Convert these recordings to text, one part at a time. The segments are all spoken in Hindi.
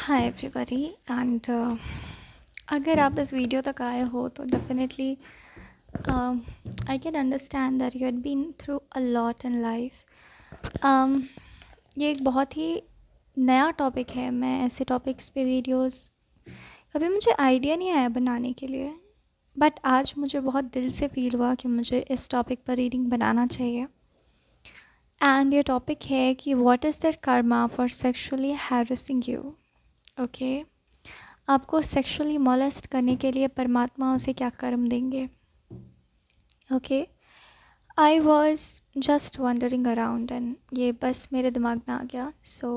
हाय एवरीबॉडी एंड अगर आप इस वीडियो तक आए हो तो definitely I can understand that you had been through a lot in life. ये एक बहुत ही नया टॉपिक है। मैं ऐसे टॉपिक्स पे वीडियोस कभी मुझे आइडिया नहीं आया बनाने के लिए, बट आज मुझे बहुत दिल से फील हुआ कि मुझे इस टॉपिक पर रीडिंग बनाना चाहिए। एंड ये टॉपिक है कि what is that karma for sexually harassing you. Okay, आपको सेक्सुअली मोलेस्ट करने के लिए परमात्मा उसे क्या कर्म देंगे। Okay, I was just wondering around and ये बस मेरे दिमाग में आ गया। So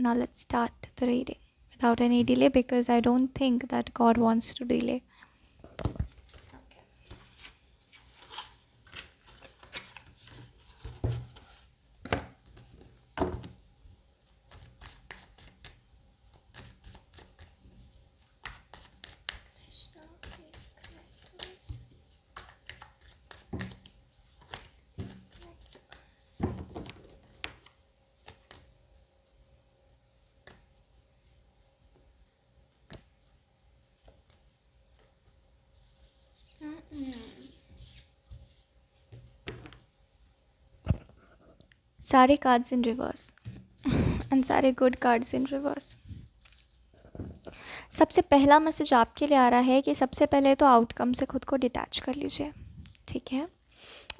now let's start the reading without any delay because I don't think that God wants to delay. सारे कार्ड्स इन रिवर्स एंड सारे गुड कार्ड्स इन रिवर्स। सबसे पहला मैसेज आपके लिए आ रहा है कि सबसे पहले तो आउटकम से खुद को डिटैच कर लीजिए, ठीक है।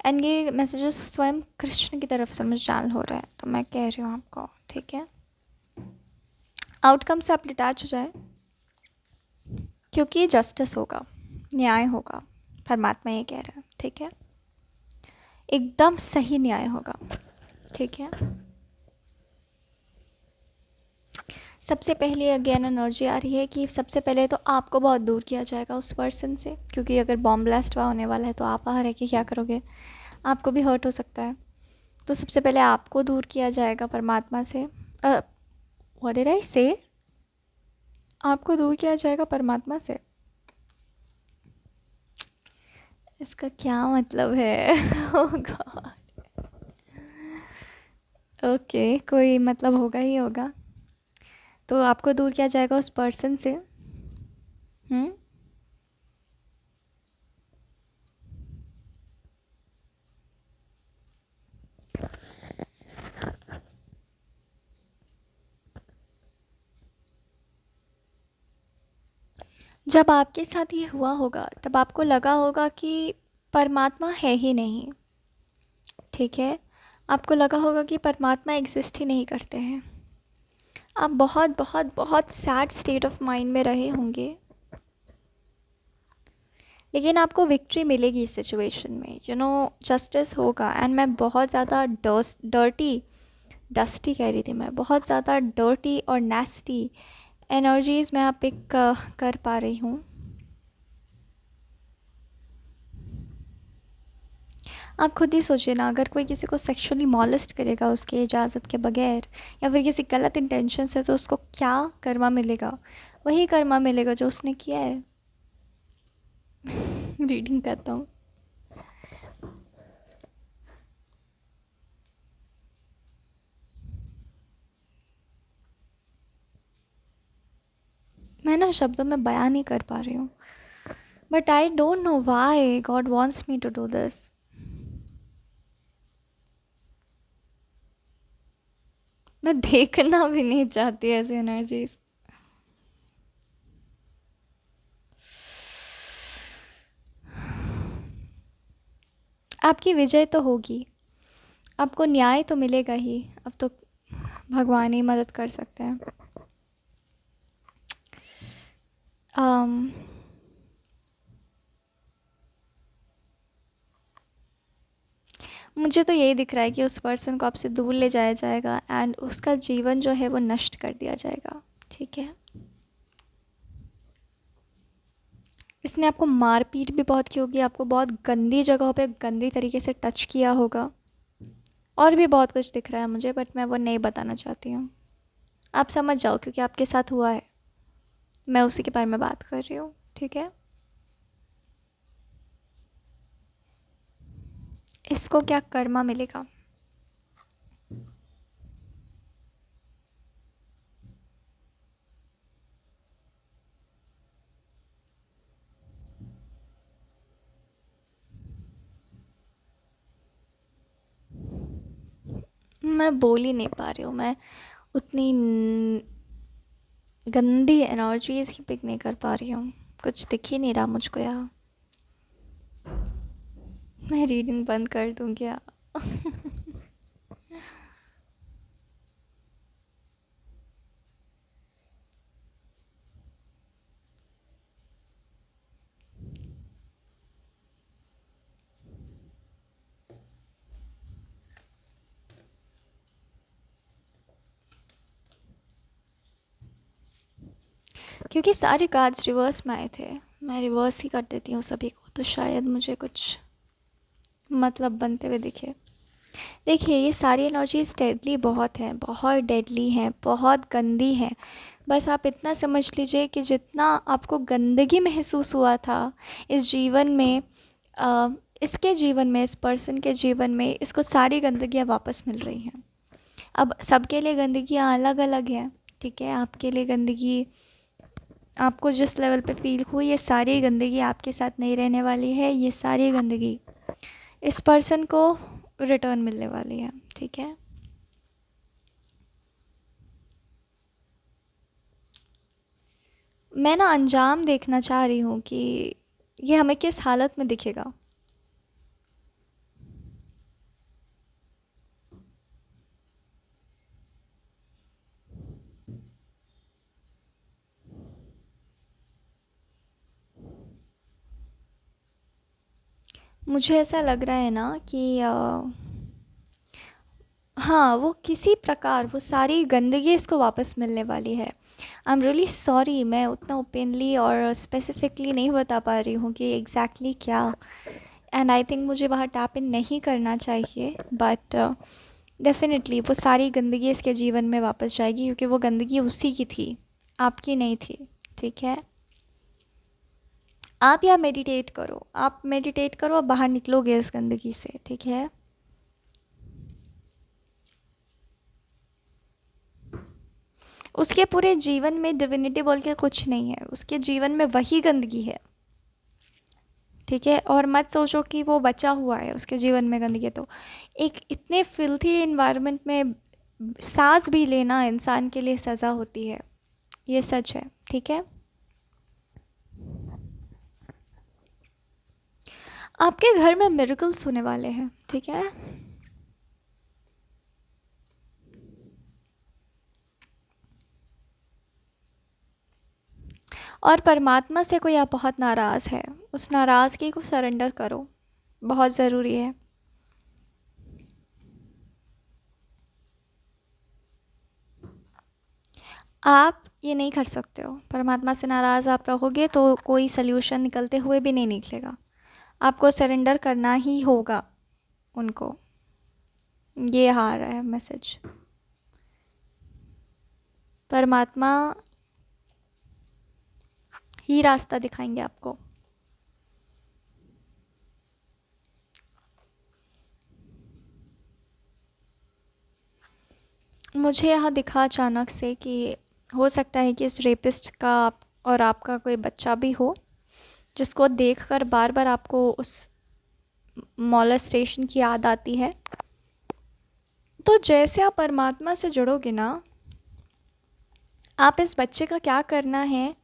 एंड ये मैसेजेस स्वयं कृष्ण की तरफ से मुझे जान हो रहा है, तो मैं कह रही हूँ आपको, ठीक है। आउटकम से आप डिटैच हो जाए क्योंकि जस्टिस होगा, न्याय होगा। परमात्मा ये कह रहा है, ठीक है। एकदम सही न्याय होगा, ठीक है। सबसे पहले अगेन एनर्जी आ रही है कि सबसे पहले तो आपको बहुत दूर किया जाएगा उस पर्सन से, क्योंकि अगर बॉम्ब ब्लास्ट हुआ होने वाला है तो आप वहाँ रह के क्या करोगे, आपको भी हर्ट हो सकता है। तो सबसे पहले आपको दूर किया जाएगा परमात्मा से। व्हाट डिड आई से? आपको दूर किया जाएगा परमात्मा से। इसका क्या मतलब है? ओह गॉड। ओके, कोई मतलब होगा ही होगा। तो आपको दूर किया जाएगा उस पर्सन से। हम्म, जब आपके साथ ये हुआ होगा तब आपको लगा होगा कि परमात्मा है ही नहीं, ठीक है। आपको लगा होगा कि परमात्मा एग्जिस्ट ही नहीं करते हैं। आप बहुत बहुत बहुत सैड स्टेट ऑफ माइंड में रहे होंगे, लेकिन आपको विक्ट्री मिलेगी इस सिचुएशन में। जस्टिस होगा। एंड मैं बहुत ज़्यादा डर्टी डस्टी कह रही थी, मैं बहुत ज़्यादा डर्टी और नेस्टी एनर्जीज़ मैं आप पिक कर पा रही हूँ। आप खुद ही सोचिए ना, अगर कोई किसी को सेक्सुअली मॉलेस्ट करेगा उसके इजाज़त के बगैर या फिर किसी गलत इंटेंशन से, तो उसको क्या कर्मा मिलेगा? वही कर्मा मिलेगा जो उसने किया है। रीडिंग करता हूँ। मैं ना शब्दों में बयान नहीं कर पा रही हूँ, but I don't know why God wants me to do this. मैं देखना भी नहीं चाहती ऐसी एनर्जीज। आपकी विजय तो होगी, आपको न्याय तो मिलेगा ही। अब तो भगवान ही मदद कर सकते हैं। um, मुझे तो यही दिख रहा है कि उस पर्सन को आपसे दूर ले जाया जाएगा एंड उसका जीवन जो है वो नष्ट कर दिया जाएगा, ठीक है। इसने आपको मारपीट भी बहुत की होगी, आपको बहुत गंदी जगहों पे गंदी तरीके से टच किया होगा, और भी बहुत कुछ दिख रहा है मुझे, बट मैं वो नहीं बताना चाहती हूँ। आप समझ जाओ क्योंकि आपके साथ हुआ है, मैं उसी के बारे में बात कर रही हूँ, ठीक है। इसको क्या कर्मा मिलेगा? मैं बोल ही नहीं पा रही हूँ। मैं उतनी गंदी एनर्जीज ही पिक नहीं कर पा रही हूँ। कुछ दिख ही नहीं रहा मुझको यहाँ। मैं रीडिंग बंद कर दूँ क्या? क्योंकि सारे कार्ड्स रिवर्स में आए थे, मैं रिवर्स ही कर देती हूँ सभी को, तो शायद मुझे कुछ मतलब बनते हुए दिखे। देखिए, ये सारी एनर्जीज डेडली बहुत हैं, बहुत डेडली हैं, बहुत गंदी हैं। बस आप इतना समझ लीजिए कि जितना आपको गंदगी महसूस हुआ था इस जीवन में, अ, इसके जीवन में, इस पर्सन के जीवन में, इसको सारी गंदगियाँ वापस मिल रही हैं। अब सबके लिए गंदगियाँ अलग अलग हैं, ठीक है? आपके लिए गंदगी, आपको जिस लेवल पे फील हुई, ये सारी गंदगी आपके साथ नहीं रहने वाली है। ये सारी गंदगी इस पर्सन को रिटर्न मिलने वाली है, ठीक है? मैं ना अंजाम देखना चाह रही हूँ कि ये हमें किस हालत में दिखेगा। मुझे ऐसा लग रहा है ना कि हाँ, वो किसी प्रकार वो सारी गंदगी इसको वापस मिलने वाली है। आई एम रियली सॉरी, मैं उतना ओपनली और स्पेसिफिकली नहीं बता पा रही हूँ कि एग्जैक्टली क्या। एंड आई थिंक मुझे वहाँ टैप इन नहीं करना चाहिए, बट डेफिनेटली वो सारी गंदगी इसके जीवन में वापस जाएगी, क्योंकि वो गंदगी उसी की थी, आपकी नहीं थी, ठीक है? आप या मेडिटेट करो, आप मेडिटेट करो, आप बाहर निकलोगे इस गंदगी से, ठीक है? उसके पूरे जीवन में डिविनिटी बोल के कुछ नहीं है, उसके जीवन में वही गंदगी है, ठीक है? और मत सोचो कि वो बचा हुआ है उसके जीवन में गंदगी। तो एक इतने फिल्थी इन्वायरमेंट में सांस भी लेना इंसान के लिए सज़ा होती है, ये सच है, ठीक है? आपके घर में मिरेकल्स होने वाले हैं, ठीक है? और परमात्मा से कोई आप बहुत नाराज़ है, उस नाराज़गी को सरेंडर करो, बहुत ज़रूरी है। आप ये नहीं कर सकते हो, परमात्मा से नाराज़ आप रहोगे तो कोई सल्यूशन निकलते हुए भी नहीं निकलेगा। आपको सरेंडर करना ही होगा उनको। ये आ रहा है मैसेज। परमात्मा ही रास्ता दिखाएंगे आपको। मुझे यहाँ दिखा अचानक से कि हो सकता है कि इस रेपिस्ट का और आपका कोई बच्चा भी हो, जिसको देखकर बार बार आपको उस मॉलेस्टेशन की याद आती है। तो जैसे आप परमात्मा से जुड़ोगे ना, आप इस बच्चे का क्या करना है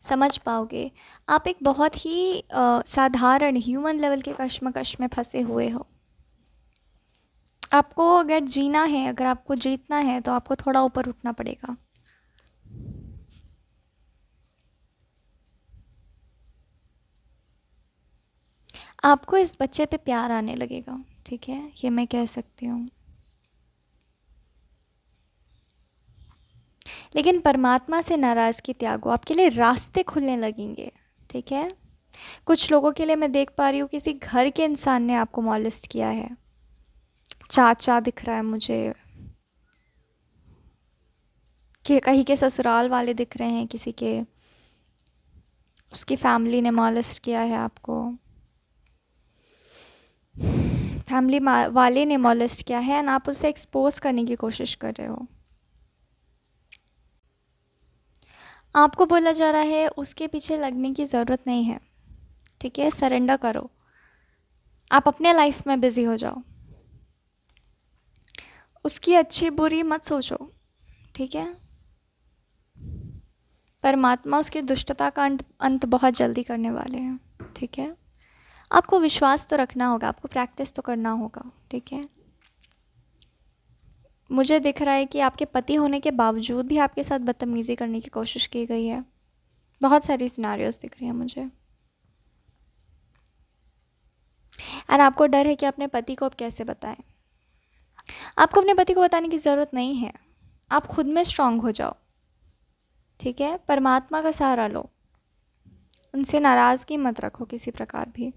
समझ पाओगे। आप एक बहुत ही साधारण ह्यूमन लेवल के कश्मकश में फंसे हुए हो। आपको अगर जीना है, अगर आपको जीतना है, तो आपको थोड़ा ऊपर उठना पड़ेगा। आपको इस बच्चे पे प्यार आने लगेगा, ठीक है? ये मैं कह सकती हूँ। लेकिन परमात्मा से नाराज़गी त्यागो, आपके लिए रास्ते खुलने लगेंगे, ठीक है? कुछ लोगों के लिए मैं देख पा रही हूँ किसी घर के इंसान ने आपको मॉलेस्ट किया है। चाचा दिख रहा है मुझे, कि कहीं के ससुराल वाले दिख रहे हैं, किसी के, उसकी फैमिली ने मॉलेस्ट किया है आपको, फैमिली वाले ने मॉलेस्ट किया है, एंड आप उसे एक्सपोज करने की कोशिश कर रहे हो। आपको बोला जा रहा है उसके पीछे लगने की ज़रूरत नहीं है, ठीक है? सरेंडर करो, आप अपने लाइफ में बिज़ी हो जाओ। उसकी अच्छी बुरी मत सोचो, ठीक है। परमात्मा उसकी दुष्टता का अंत बहुत जल्दी करने वाले हैं, ठीक है। आपको विश्वास तो रखना होगा, आपको प्रैक्टिस तो करना होगा, ठीक है। मुझे दिख रहा है कि आपके पति होने के बावजूद भी आपके साथ बदतमीज़ी करने की कोशिश की गई है। बहुत सारी सिनारियोज दिख रही हैं मुझे। एंड आपको डर है कि अपने पति को अब कैसे बताएं। आपको अपने पति को बताने की ज़रूरत नहीं है, आप खुद में स्ट्रांग हो जाओ, ठीक है। परमात्मा का सहारा लो, उनसे नाराज़गी मत रखो किसी प्रकार भी।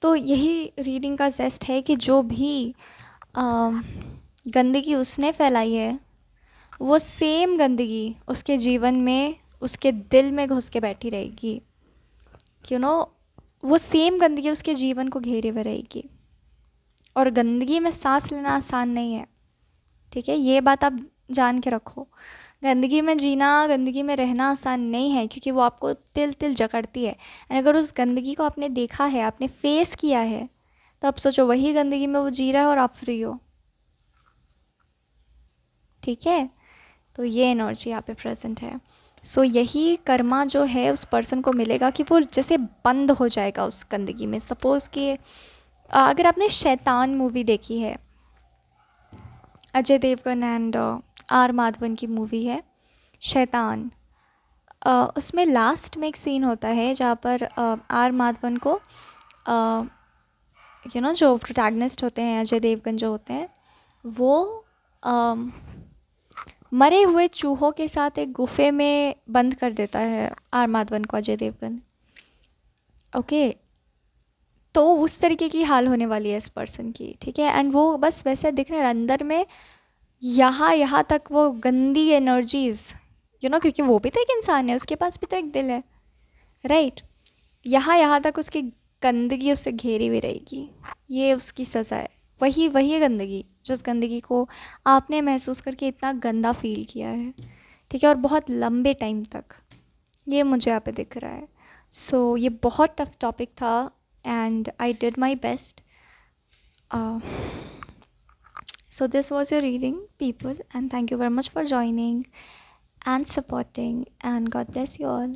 तो यही रीडिंग का जेस्ट है कि जो भी गंदगी उसने फैलाई है, वो सेम गंदगी उसके जीवन में, उसके दिल में घुस के बैठी रहेगी, यू नो। वो सेम गंदगी उसके जीवन को घेरे हुए रहेगी। और गंदगी में सांस लेना आसान नहीं है, ठीक है, ये बात आप जान के रखो। गंदगी में जीना, गंदगी में रहना आसान नहीं है, क्योंकि वो आपको तिल तिल जकड़ती है। एंड अगर उस गंदगी को आपने देखा है, आपने फेस किया है, तो आप सोचो वही गंदगी में वो जी रहा है और आप फ्री हो, ठीक है। तो ये एनर्जी यहाँ पे प्रेजेंट है। सो यही कर्मा जो है उस पर्सन को मिलेगा कि वो जैसे बंद हो जाएगा उस गंदगी में। सपोज़ कि अगर आपने शैतान मूवी देखी है, अजय देवगन एंड आर माधवन की मूवी है शैतान। उसमें लास्ट में एक सीन होता है जहाँ पर आर माधवन को जो प्रोटैगनिस्ट होते हैं, अजय देवगन जो होते हैं, वो मरे हुए चूहों के साथ एक गुफे में बंद कर देता है आर माधवन को अजय देवगन, ओके। तो उस तरीके की हाल होने वाली है इस पर्सन की, ठीक है। एंड वो बस वैसे दिख रहे हैं अंदर में, यहाँ तक वो गंदी एनर्जीज, क्योंकि वो भी तो एक इंसान है, उसके पास भी तो एक दिल है, राइट। यहाँ तक उसकी गंदगी उससे घेरी हुई रहेगी। ये उसकी सज़ा है। वही गंदगी, जो उस गंदगी को आपने महसूस करके इतना गंदा फील किया है, ठीक है, और बहुत लंबे टाइम तक, ये मुझे यहाँ पे दिख रहा है। सो ये बहुत टफ टॉपिक था and I did my best. So this was your reading, people, and thank you very much for joining and supporting, and God bless you all.